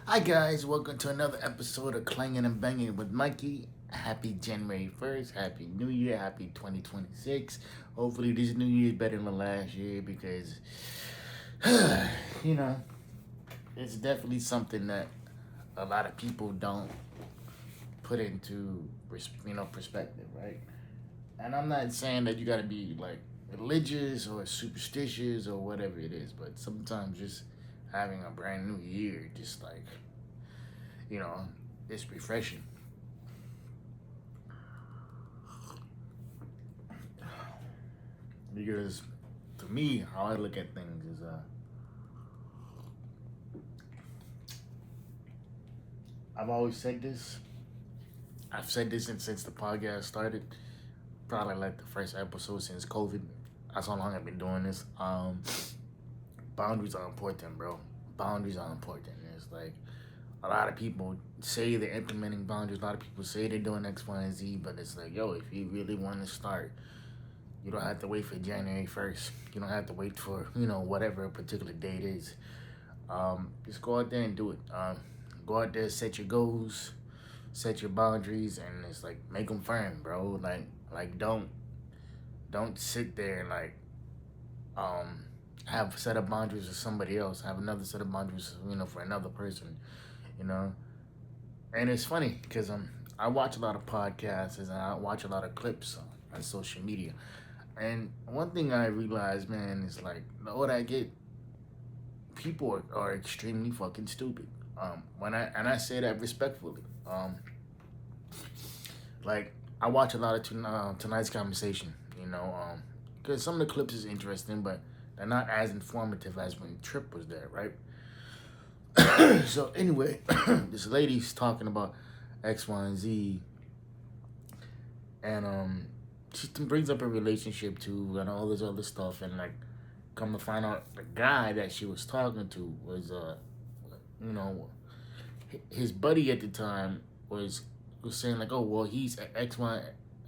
Hi guys, welcome to another episode of Clangin and Bangin with Mikey. Happy January 1st, Happy New Year, Happy 2026. Hopefully this new year is better than the last year because, you know, it's definitely something that a lot of people don't put into, perspective, right? And I'm not saying that you gotta be like religious or superstitious or whatever it is, but sometimes just having a brand new year, just like, you know, it's refreshing. Because to me, how I look at things is, I've always said this. I've said this since the podcast started. Probably like the first episode since COVID. That's how long I've been doing this. Boundaries are important, bro. Boundaries are important. It's like a lot of people say they're implementing boundaries. A lot of people say they're doing X, Y, and Z, but it's like, yo, if you really want to start, you don't have to wait for January 1st. You don't have to wait for, whatever a particular date is. Just go out there and do it. Go out there, set your goals, set your boundaries, and it's like make them firm, bro. Like don't sit there and like um have a set of boundaries with somebody else, have another set of boundaries, for another person, you know. And it's funny because I watch a lot of podcasts and I watch a lot of clips on social media. And one thing I realized, man, is like the older I get, people are extremely fucking stupid. I say that respectfully. Like I watch a lot of tonight's conversation, because some of the clips is interesting, but they're not as informative as when Trip was there, right? So anyway, this lady's talking about X, Y, and Z, and she brings up a relationship too, and all this other stuff, and like, come to find out, the guy that she was talking to was, you know, his buddy at the time was saying like, oh well, he's X, Y,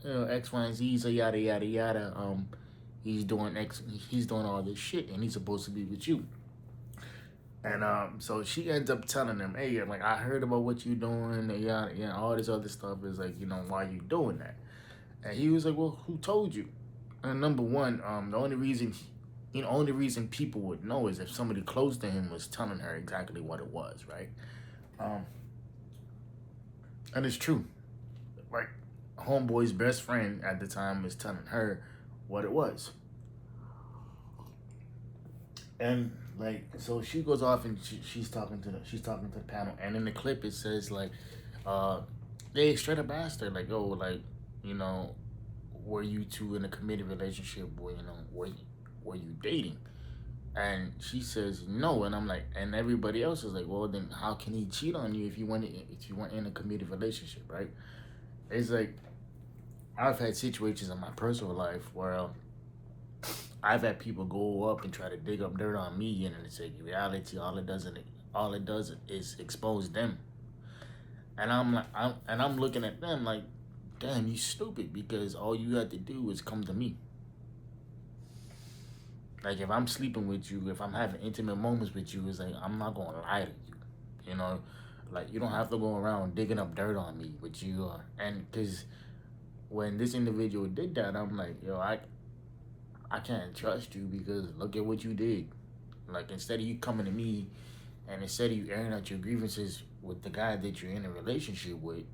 X, Y, and Z, so yada yada yada. He's doing all this shit, and he's supposed to be with you. And so she ends up telling him, "Hey, like I heard about what you doing, and yeah, all this other stuff is like, why you doing that?" And he was like, "Well, who told you?" And number one, only reason people would know is if somebody close to him was telling her exactly what it was, right? Um, and it's true. Like, homeboy's best friend at the time was telling her what it was, and like, so she goes off and she's talking to the panel, and in the clip it says like, uh, they straight up asked her like, oh, like, you know, were you two in a committed relationship? Were you dating? And she says no, and I'm like, and everybody else is like, well, then how can he cheat on you if you weren't in a committed relationship, right? It's like I've had situations in my personal life where I've had people go up and try to dig up dirt on me, and it's like reality, all it does is expose them. And I'm looking at them like, damn, you stupid, because all you had to do is come to me. Like if I'm sleeping with you, if I'm having intimate moments with you, it's like I'm not gonna lie to you. You know, like you don't have to go around digging up dirt on me, but you and because when this individual did that, I'm like, yo, I can't trust you because look at what you did. Like instead of you coming to me, and instead of you airing out your grievances with the guy that you're in a relationship with,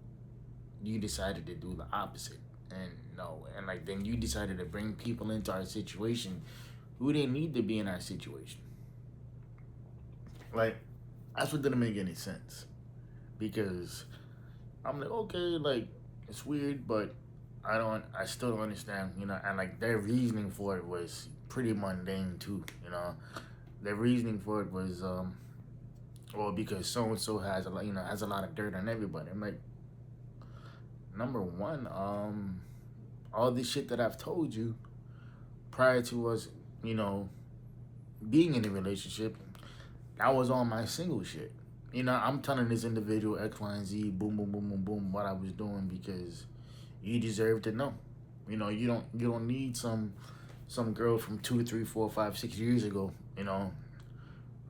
you decided to do the opposite. And no, and like then you decided to bring people into our situation who didn't need to be in our situation. Like that's what didn't make any sense. Because I'm like, okay, like it's weird, but I still don't understand, and like their reasoning for it was pretty mundane too, Their reasoning for it was, well, because so and so has a lot, has a lot of dirt on everybody. I'm like, number one, all this shit that I've told you prior to us, you know, being in a relationship, that was all my single shit. I'm telling this individual X, Y, and Z, boom, boom, boom, boom, boom, what I was doing because you deserve to know. You don't need some girl from 2, 3, 4, 5, 6 years ago,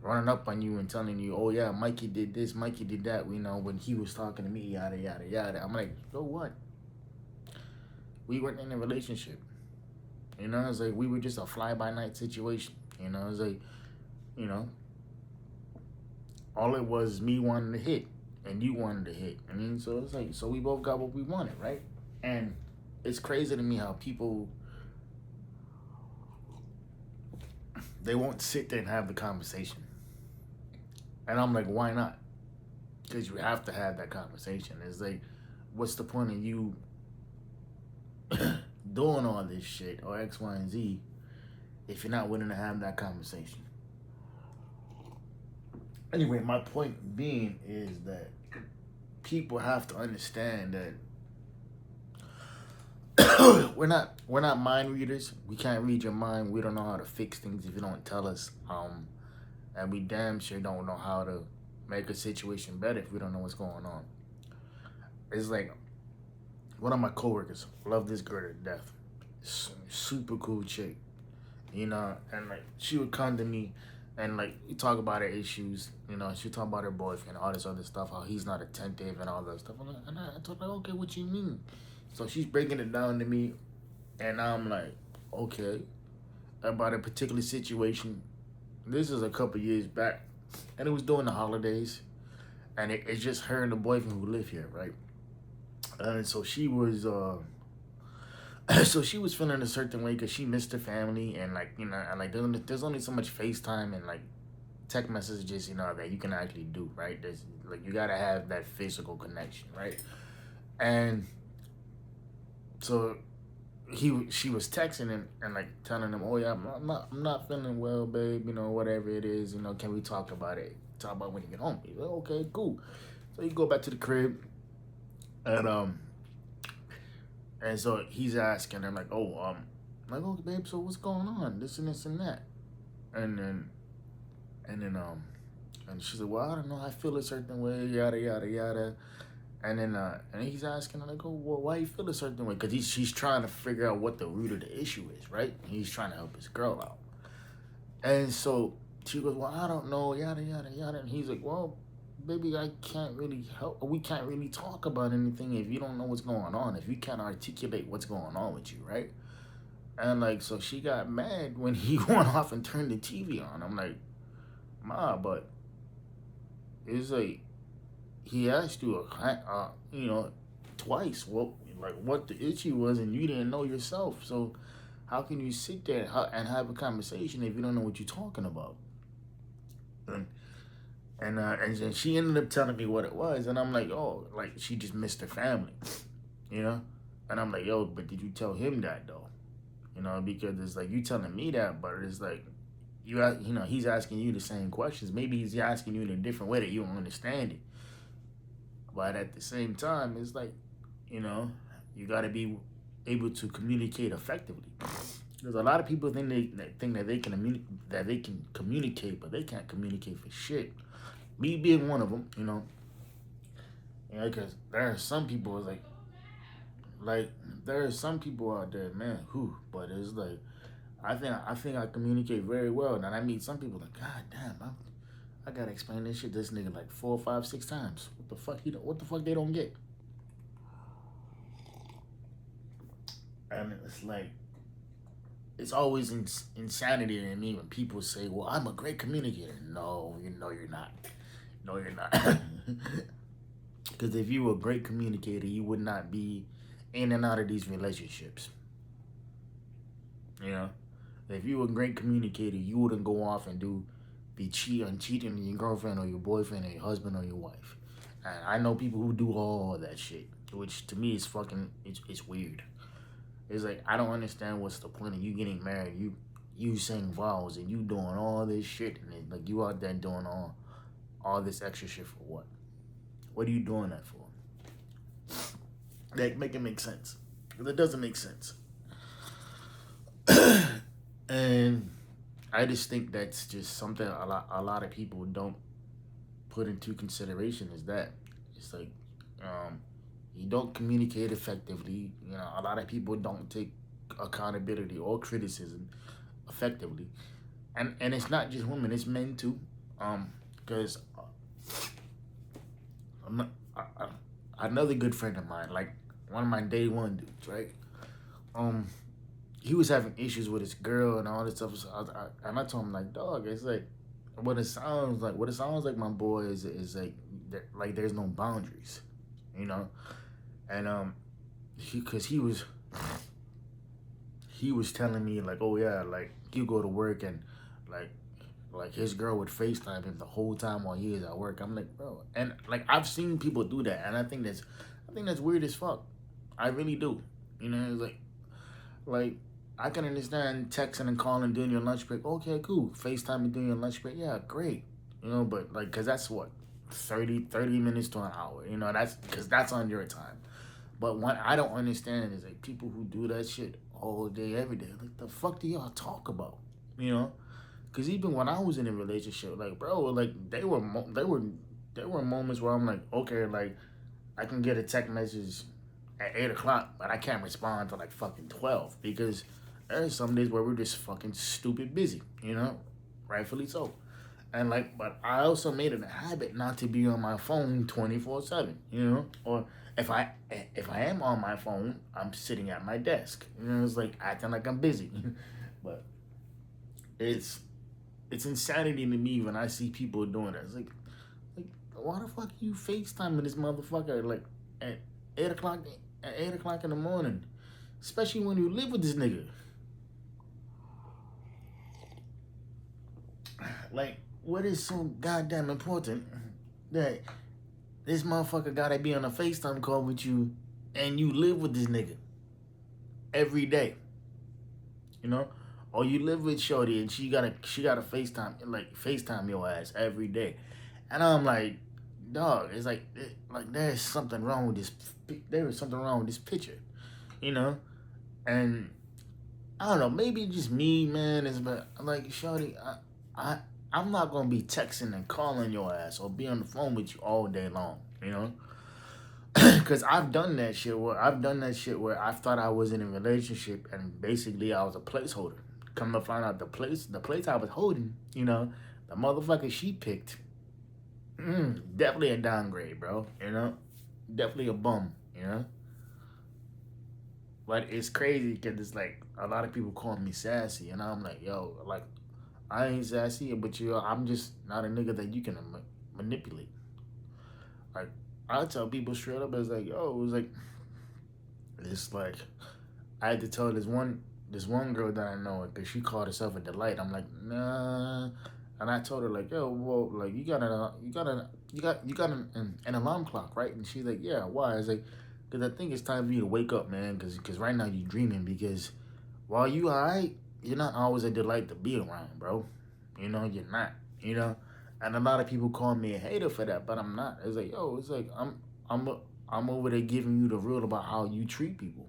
running up on you and telling you, oh yeah, Mikey did this, Mikey did that, you know, when he was talking to me, yada, yada, yada. I'm like, so what? We weren't in a relationship. You know, it's like we were just a fly-by-night situation. You know, it's like, you know, all it was me wanting to hit and you wanted to hit. I mean, so it's like, so we both got what we wanted, right? And it's crazy to me how people, they won't sit there and have the conversation. And I'm like, why not? Because you have to have that conversation. It's like, what's the point of you doing all this shit or X, Y, and Z if you're not willing to have that conversation? Anyway, my point being is that people have to understand that we're not mind readers. We can't read your mind. We don't know how to fix things if you don't tell us. And we damn sure don't know how to make a situation better if we don't know what's going on. It's like one of my coworkers, love this girl to death. Super cool chick, you know, and like she would come to me and like we talk about her issues, you know, she talk about her boyfriend, all this other stuff, how he's not attentive and all that stuff. And I told her, okay, what you mean? So she's breaking it down to me, and I'm like, okay, about a particular situation. This is a couple years back, and it was during the holidays, and it's just her and the boyfriend who live here, right? And so she was, so she was feeling a certain way because she missed her family, and like, you know, and like there's only so much FaceTime and like text messages, you know, that you can actually do, right? There's like you gotta have that physical connection, right? And so she was texting him and like telling him, oh yeah, I'm not feeling well, babe, you know, whatever it is, you know, can we talk about it? Talk about when you get home. He's like, okay, cool. So you go back to the crib, and so he's asking, I'm like, oh, like, okay, babe, so what's going on? This and this and that. And then, and she's like, well, I don't know, I feel a certain way, yada, yada, yada. And then, and he's asking, like, oh, well, why you feel a certain way? Because she's trying to figure out what the root of the issue is, right? He's trying to help his girl out. And so she goes, well, I don't know, yada, yada, yada. And he's like, well, baby, I can't really help. We can't really talk about anything if you don't know what's going on, if you can't articulate what's going on with you, right? And like, so she got mad when he went off and turned the TV on. I'm like, Ma, but it's like, he asked you, you know, twice what the issue was, and you didn't know yourself. So how can you sit there and have a conversation if you don't know what you're talking about? And then she ended up telling me what it was, and I'm like, oh, like she just missed her family, you know? And I'm like, yo, but did you tell him that though? You know, because it's like you telling me that, but it's like you know, he's asking you the same questions. Maybe he's asking you in a different way that you don't understand it. But at the same time, it's like, you know, you got to be able to communicate effectively. There's a lot of people think that they can communicate, but they can't communicate for shit. Me being one of them, you know, because there are some people like there are some people out there, man, but it's like I think I communicate very well, and I meet some people like, God damn, I gotta explain this shit to this nigga like 4, 5, 6 times. What the fuck they don't get? And it's like, it's always insanity to me when people say, well, I'm a great communicator. No, you're not. No, you're not. Because if you were a great communicator, you would not be in and out of these relationships. You know? If you were a great communicator, you wouldn't go off and be cheating on your girlfriend or your boyfriend or your husband or your wife. And I know people who do all that shit, which to me is it's weird. It's like, I don't understand what's the point of you getting married, you saying vows and you doing all this shit, and then, like, you out there doing all this extra shit for what? What are you doing that for? Like, make it make sense. Because it doesn't make sense. And I just think that's just something a lot of people don't put into consideration, is that it's like, you don't communicate effectively. You know, a lot of people don't take accountability or criticism effectively. And it's not just women, it's men too. Because another good friend of mine, like one of my day one dudes, right? Um, he was having issues with his girl and all this stuff. So and I told him like, dog, it's like what it sounds like. What it sounds like, my boy, is like like there's no boundaries, you know. And because he was telling me like, oh yeah, like you go to work and like his girl would FaceTime him the whole time while he is at work. I'm like, bro, and like I've seen people do that, and I think that's weird as fuck. I really do. You know, it's like I can understand texting and calling during your lunch break. Okay, cool. FaceTime during your lunch break. Yeah, great. You know, but like, cause that's what 30 minutes to an hour. You know, that's because that's on your time. But what I don't understand is like people who do that shit all day, every day. Like the fuck do y'all talk about? You know? Cause even when I was in a relationship, like bro, like there were moments where I'm like, okay, like I can get a text message at 8 o'clock, but I can't respond to like fucking 12 because there's some days where we're just fucking stupid busy, you know, rightfully so. And like, but I also made it a habit not to be on my phone 24/7, you know, or if I am on my phone, I'm sitting at my desk, you know, it's like acting like I'm busy, but it's it's insanity to me when I see people doing that. It's like why the fuck you FaceTiming this motherfucker like at 8 o'clock at 8 o'clock in the morning, especially when you live with this nigga. Like, what is so goddamn important that this motherfucker gotta be on a FaceTime call with you, and you live with this nigga every day, you know? Or you live with Shorty and she gotta FaceTime your ass every day, and I'm like, dog, it's like there's something wrong with this. There is something wrong with this picture, you know, and I don't know, maybe just me, man. Is but like, Shorty, I, I'm not gonna be texting and calling your ass or be on the phone with you all day long, you know, because I've done that shit where I thought I was in a relationship and basically I was a placeholder. Come to find out the place I was holding, you know, the motherfucker she picked, definitely a downgrade, bro. You know, definitely a bum. You know. But it's crazy because it's like a lot of people call me sassy, and I'm like, yo, like I ain't sassy, but I'm just not a nigga that you can manipulate. Like I tell people straight up, it's like, yo, it was like, it's like I had to tell this one girl that I know because she called herself a delight. I'm like, nah, and I told her like, yo, well, like you got an alarm clock, right? And she's like, yeah, why? I was like, because I think it's time for you to wake up, man, because right now you're dreaming because while you alright, you're not always a delight to be around, bro. You know, you're not. You know, and a lot of people call me a hater for that, but I'm not. It's like, yo, it's like I'm I'm over there giving you the real about how you treat people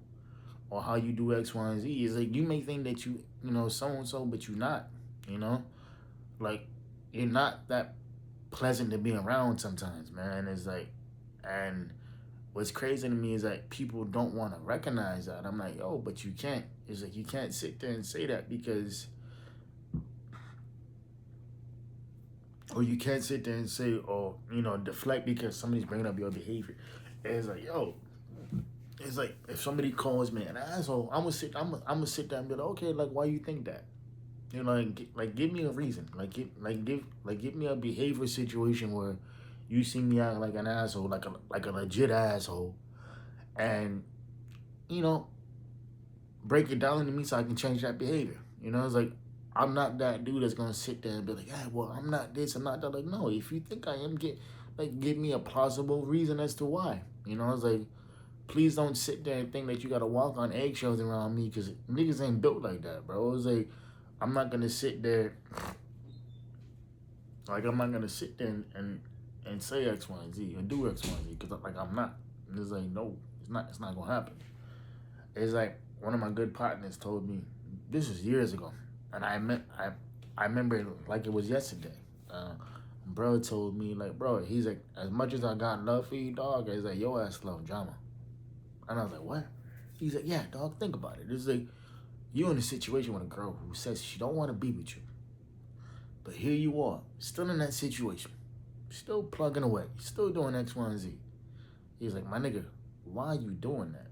or how you do X, Y, and Z. It's like you may think that you know so and so, but you're not. You know, like you're not that pleasant to be around sometimes, man. It's like, and what's crazy to me is that people don't want to recognize that. I'm like, yo, but you can't. It's like you can't sit there and say that because, or you can't sit there and say, or you know, deflect because somebody's bringing up your behavior. And it's like, yo, it's like if somebody calls me an asshole, I'm gonna sit there and be like, okay, like why you think that? You know, like give me a reason. Give me a behavior situation where you see me act like an asshole, like a legit asshole, and you know, break it down to me so I can change that behavior. You know, it's like I'm not that dude that's gonna sit there and be like, hey, well, I'm not this, I'm not that. Like, no, if you think I am, give me a plausible reason as to why. You know, it's like please don't sit there and think that you gotta walk on eggshells around me because niggas ain't built like that, bro. It's like I'm not gonna sit there I'm not gonna sit there and say X, Y, and Z and do X, Y, and Z because like I'm not. And it's like no, it's not gonna happen. It's like one of my good partners told me this was years ago, and I remember it like it was yesterday. Bro told me like, bro, he's like, as much as I got love for you, dog, he's like, your ass love drama. And I was like, what? He's like, yeah, dog, think about it. It's like you in a situation with a girl who says she don't want to be with you, But here you are, still in that situation, still plugging away, still doing X, Y, and Z. He's like, my nigga, why are you doing that?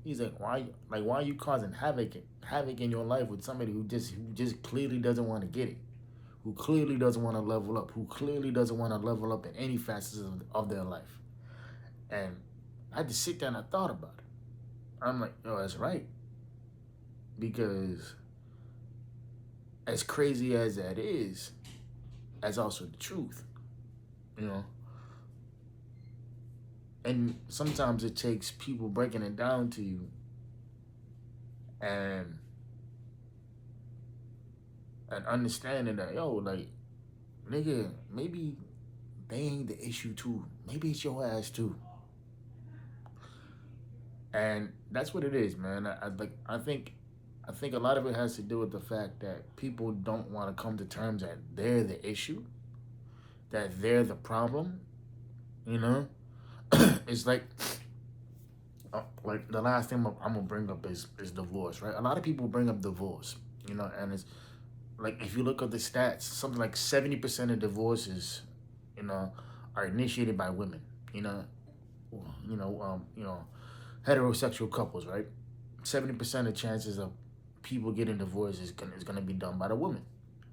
He's like, why are you causing havoc in your life with somebody who just clearly doesn't want to get it, who clearly doesn't want to level up, who clearly doesn't want to level up in any facets of their life. And I had to sit down and I thought about it. I'm like, yo, that's right. Because as crazy as that is, that's also the truth, you know? And sometimes it takes people breaking it down to you and understanding that, yo, like, nigga, maybe they ain't the issue too. Maybe it's your ass too. And that's what it is, man. I think a lot of it has to do with the fact that people don't want to come to terms that they're the issue, that they're the problem, you know? It's like the last thing I'm gonna bring up is divorce, right? A lot of people bring up divorce, you know, and it's like, if you look at the stats, something like 70% of divorces, you know, are initiated by women, you know, heterosexual couples, right? 70% of chances of people getting divorced is gonna be done by the woman.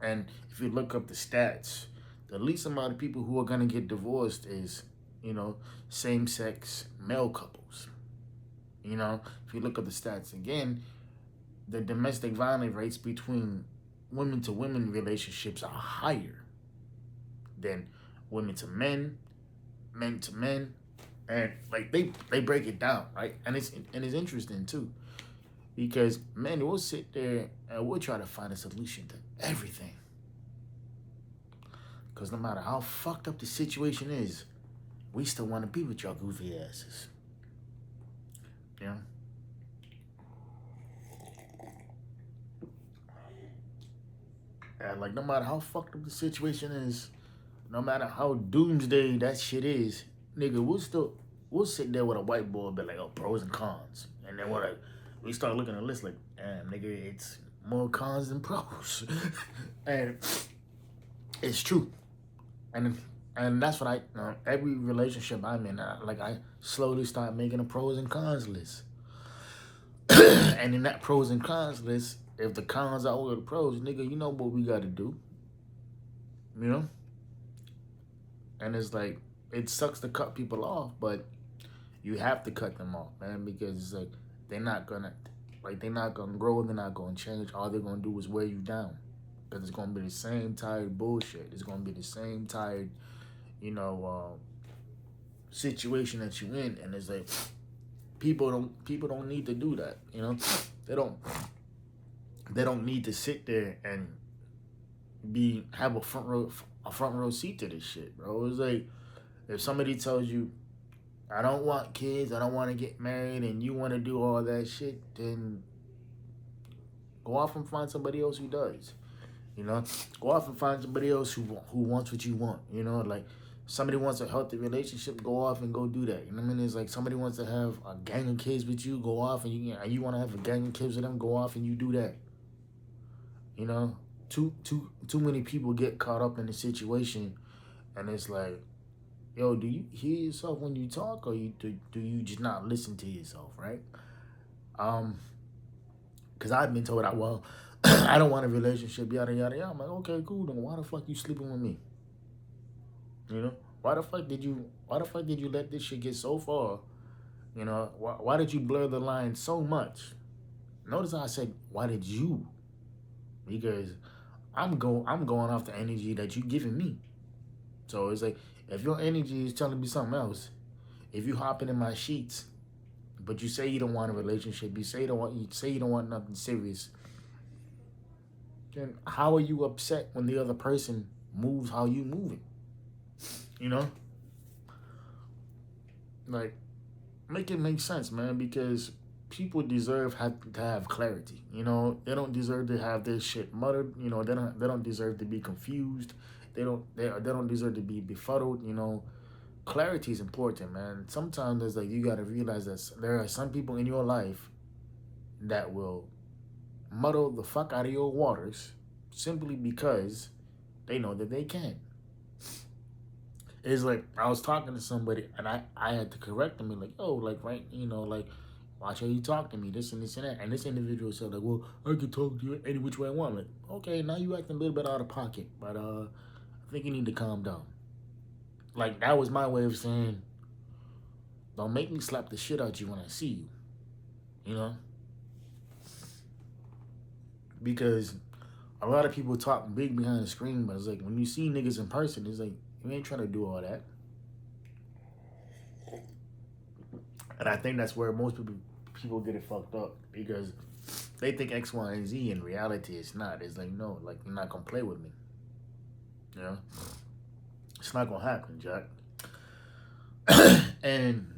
And if you look up the stats, the least amount of people who are gonna get divorced is, you know, same-sex male couples. You know, if you look at the stats again, the domestic violence rates between women to women relationships are higher than women to men, men to men, and like they break it down, right? And it's interesting too, because men will sit there and we'll try to find a solution to everything. Because no matter how fucked up the situation is, we still want to be with y'all goofy asses. You know? And like, no matter how fucked up the situation is, no matter how doomsday that shit is, nigga, we'll sit there with a whiteboard and be like, oh, pros and cons. And then we start looking at the list like, damn, nigga, it's more cons than pros. And it's true. And that's what every relationship I'm in, I slowly start making a pros and cons list. And in that pros and cons list, if the cons outweigh the pros, nigga, you know what we got to do. You know? And it's like, it sucks to cut people off, but you have to cut them off, man, because it's like, they're not gonna grow, they're not gonna change. All they're gonna do is wear you down. Because it's gonna be the same tired bullshit. It's gonna be the same tired, you know, situation that you in. And it's like, people don't need to do that, you know? They don't need to sit there and have a front row seat to this shit, bro. It's like, if somebody tells you, I don't want kids, I don't want to get married, and you want to do all that shit, then go off and find somebody else who does. You know, go off and find somebody else who wants what you want. You know, like, somebody wants a healthy relationship, go off and go do that. You know what I mean? It's like, somebody wants to have a gang of kids with you, go off and you want to have a gang of kids with them, go off and you do that. You know, too many people get caught up in the situation, and it's like, yo, do you hear yourself when you talk, or do you just not listen to yourself, right? Because I've been told I don't want a relationship, yada yada yada. I'm like, okay, cool. Then why the fuck you sleeping with me? You know, why the fuck did you let this shit get so far? You know, why did you blur the line so much? Notice how I said, why did you? Because I'm going off the energy that you giving me. So it's like, if your energy is telling me something else, if you hopping in my sheets, but you say you don't want a relationship, you say you don't want nothing serious, then how are you upset when the other person moves how you moving? You know? Like, make it make sense, man, because people deserve to have clarity. You know, they don't deserve to have their shit muttered. You know, they don't deserve to be confused. They don't deserve to be befuddled. You know, clarity is important, man. Sometimes it's like, you got to realize that there are some people in your life that will muddle the fuck out of your waters simply because they know that they can. It's like I was talking to somebody and I had to correct them and like, oh, like right, like watch how you talk to me, this and this and that. And this individual said like, well, I can talk to you any which way I want. Like, okay, now you acting a little bit out of pocket, but I think you need to calm down. Like that was my way of saying, don't make me slap the shit out you when I see you. You know? Because a lot of people talk big behind the screen, but it's like when you see niggas in person, it's like you ain't trying to do all that. And I think that's where most people get it fucked up because they think X, Y, and Z. In reality, it's not. It's like no, like you're not gonna play with me. You know, it's not gonna happen, Jack. And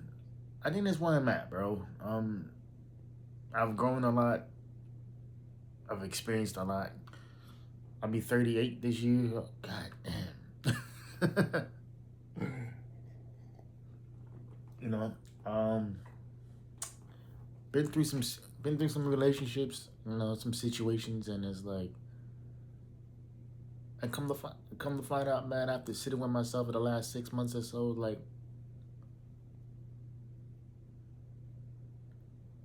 I think that's where I'm at, bro. I've grown a lot. I've experienced a lot. I'll be 38 this year. Oh, God damn. You know, um, been through some relationships, some situations, and it's like, I come to find out, man, after sitting with myself for the last 6 months or so, like,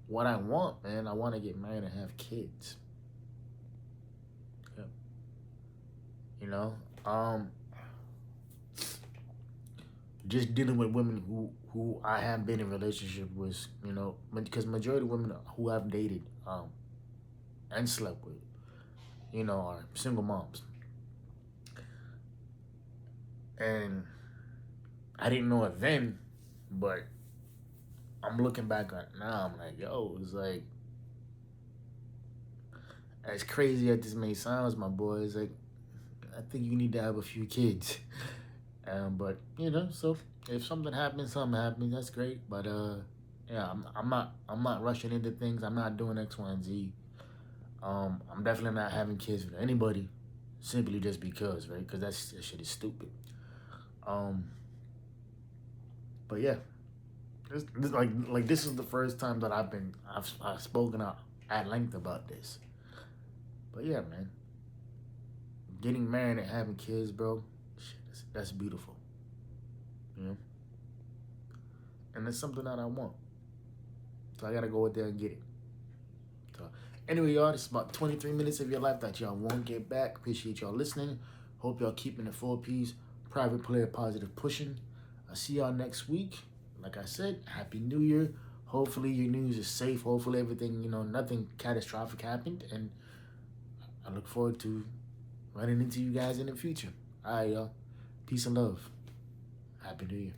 what I want, man, I want to get married and have kids. Yeah. You know, just dealing with women who I have been in relationship with, because majority of women who I've dated and slept with, are single moms. And I didn't know it then, but I'm looking back on it now. I'm like, yo, it's like, as crazy as this may sound, my boy, it's like, I think you need to have a few kids. But so if something happens, that's great. But yeah, I'm not rushing into things. I'm not doing X, Y, and Z. I'm definitely not having kids with anybody, simply just because, right? Because that shit is stupid. Um, but yeah, this is the first time that I've spoken out at length about this. But yeah, man, getting married and having kids, bro, shit, that's beautiful. You know, and it's something that I want. So I gotta go out there and get it. So anyway, y'all, this is about 23 minutes of your life that y'all won't get back. Appreciate y'all listening. Hope y'all keeping the 4Ps. Private player, positive pushing. I'll see y'all next week. Like I said, Happy New Year. Hopefully your news is safe. Hopefully everything, nothing catastrophic happened. And I look forward to running into you guys in the future. All right, y'all. Peace and love. Happy New Year.